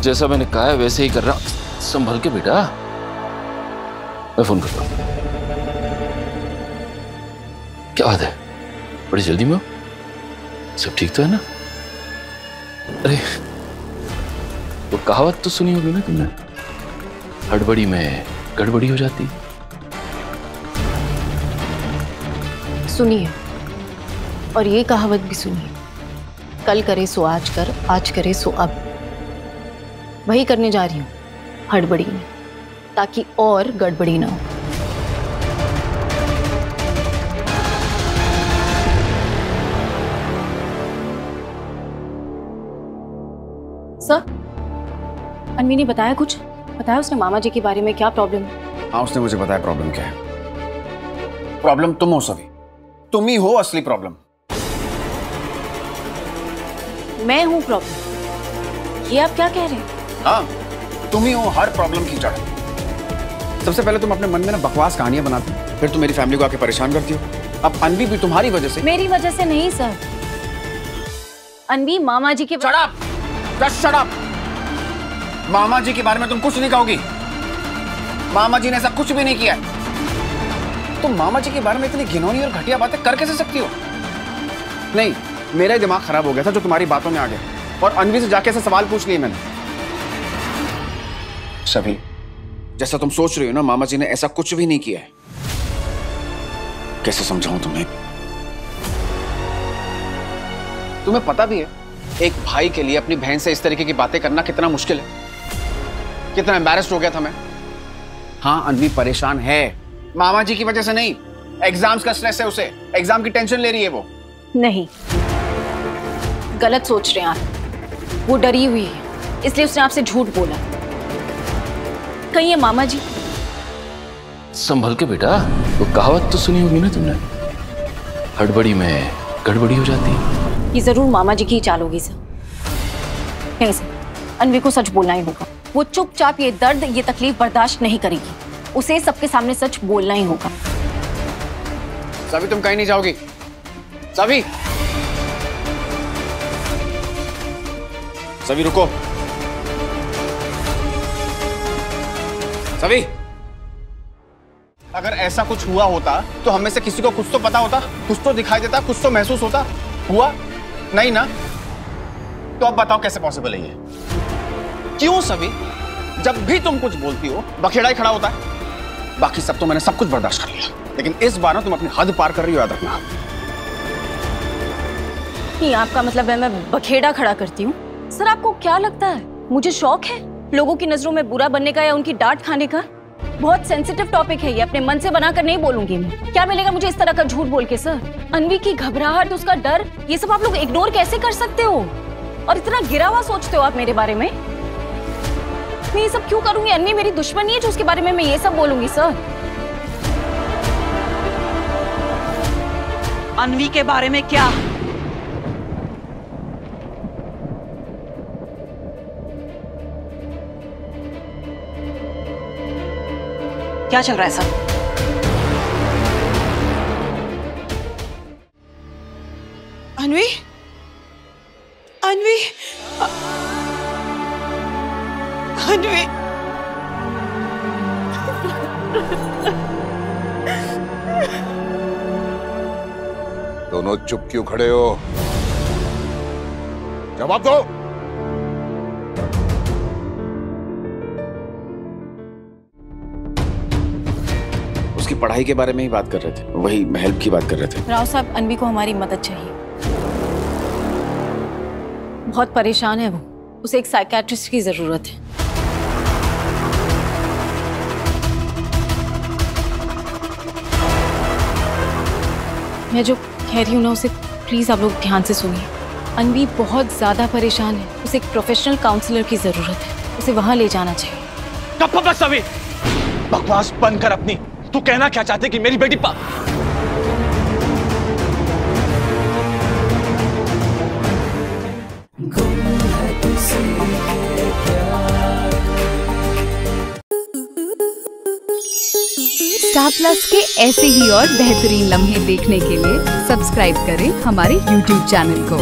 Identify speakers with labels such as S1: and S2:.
S1: जैसा मैंने कहा है वैसे ही कर रहा हूं। संभल के बेटा, मैं फोन करता हूं। क्या बात है, बड़ी जल्दी में हो? सब ठीक तो है ना? अरे वो कहावत तो सुनी होगी ना तुमने, हड़बड़ी में गड़बड़ी हो जाती।
S2: सुनिए, और ये कहावत भी सुनिए, कल करे सो आज कर, आज करे सो अब। वही करने जा रही हूँ हड़बड़ी में, ताकि और गड़बड़ी ना हो। सर, अनवी ने बताया कुछ? बताया उसने मामा जी के बारे में क्या प्रॉब्लम है?
S3: हाँ, उसने मुझे बताया प्रॉब्लम क्या है। प्रॉब्लम तुम हो सभी, तुम ही हो असली प्रॉब्लम।
S2: मैं हूं प्रॉब्लम? ये आप क्या कह रहे हैं?
S3: हाँ, तुम ही हो हर प्रॉब्लम की जड़। सबसे पहले तुम अपने मन में ना बकवास कहानियां बनाती हो, फिर तुम मेरी फैमिली को आके परेशान करती हो। अब अनवी भी तुम्हारी वजह से।
S2: मेरी वजह से नहीं सर, अनवी मामा जी के।
S3: Shut up! Just shut up! मामा जी के बारे में तुम कुछ नहीं कहोगी। मामा जी ने ऐसा कुछ भी नहीं किया। तुम मामा जी के बारे में इतनी घिनौनी और घटिया बातें कर कैसे सकती हो? नहीं, मेरा दिमाग खराब हो गया था जो तुम्हारी बातों में आ गया, और अनवी से जाके ऐसे सवाल पूछ लिए मैंने। सभी, जैसा तुम सोच रही हो ना, मामा जी ने ऐसा कुछ भी नहीं किया है। कैसे समझाऊं तुम्हें? तुम्हें पता भी है एक भाई के लिए अपनी बहन से इस तरीके की बातें करना कितना मुश्किल है, कितना एम्बैरेस्ड हो गया था मैं। हाँ, अनवी परेशान है, मामा जी की वजह से नहीं। एग्जाम्स का स्ट्रेस है उसे, एग्जाम की टेंशन ले रही है वो।
S2: नहीं, गलत सोच रहे हैं आप। वो डरी हुई है, इसलिए उसने आपसे झूठ बोला। कहीं ये मामा जी।
S1: संभल के बेटा, वो कहावत तो सुनी होगी ना तुमने, हड़बड़ी में गड़बड़ी हो जाती।
S2: ये जरूर मामा जी की चाल होगी सर। नहीं सर, अनवी को सच बोलना ही होगा। वो चुपचाप ये दर्द, ये तकलीफ बर्दाश्त नहीं करेगी। उसे सबके सामने सच बोलना ही होगा।
S3: सभी, तुम कहीं नहीं जाओगी। सभी, सभी रुको। सभी, अगर ऐसा कुछ हुआ होता तो हमें से किसी को कुछ तो पता होता, कुछ तो दिखाई देता, कुछ तो महसूस होता। हुआ नहीं ना? तो अब बताओ कैसे पॉसिबल है ये? क्यों सभी, जब भी तुम कुछ बोलती हो बखेड़ा ही खड़ा होता है? बाकी सब तो मैंने सब कुछ बर्दाश्त कर लिया, लेकिन इस बार ना तुम अपनी हद पार कर रही हो, याद रखना।
S2: नहीं, आपका मतलब है मैं बखेड़ा खड़ा करती हूँ? सर, आपको क्या लगता है मुझे शौक है लोगों की नजरों में बुरा बनने का या उनकी डांट खाने का? बहुत सेंसिटिव टॉपिक है ये, अपने मन से बनाकर नहीं बोलूंगी मैं। क्या मिलेगा मुझे इस तरह का झूठ बोल के? सर, अनवी की घबराहट, उसका डर, ये सब आप लोग इग्नोर कैसे कर सकते हो? और इतना गिरा हुआ सोचते हो आप मेरे बारे में? मैं ये सब क्यों करूंगी? अनवी मेरी दुश्मनी है जो उसके बारे में मैं ये सब बोलूंगी? सर,
S4: अनवी के बारे में क्या? क्या चल रहा है सब?
S5: अनवी, अनवी, अनवी,
S6: दोनों चुप क्यों खड़े हो? जवाब दो।
S3: उसकी पढ़ाई के बारे में ही बात कर रहे थे, वही हेल्प की बात कर रहे थे।
S2: राव साहब, अनवी को हमारी मदद चाहिए। बहुत परेशान है वो, उसे एक साइकियाट्रिस्ट की जरूरत है। मैं जो कह रही हूँ ना, उसे प्लीज आप लोग ध्यान से सुनिए। अनवी बहुत ज्यादा परेशान है, उसे एक प्रोफेशनल काउंसलर की जरूरत है। उसे वहां ले जाना चाहिए।
S7: कब बस सभी बकवास बंद कर अपनी। तू कहना क्या चाहते कि मेरी बेटी
S8: स्टार प्लस के ऐसे ही और बेहतरीन लम्हे देखने के लिए सब्सक्राइब करें हमारे YouTube चैनल को।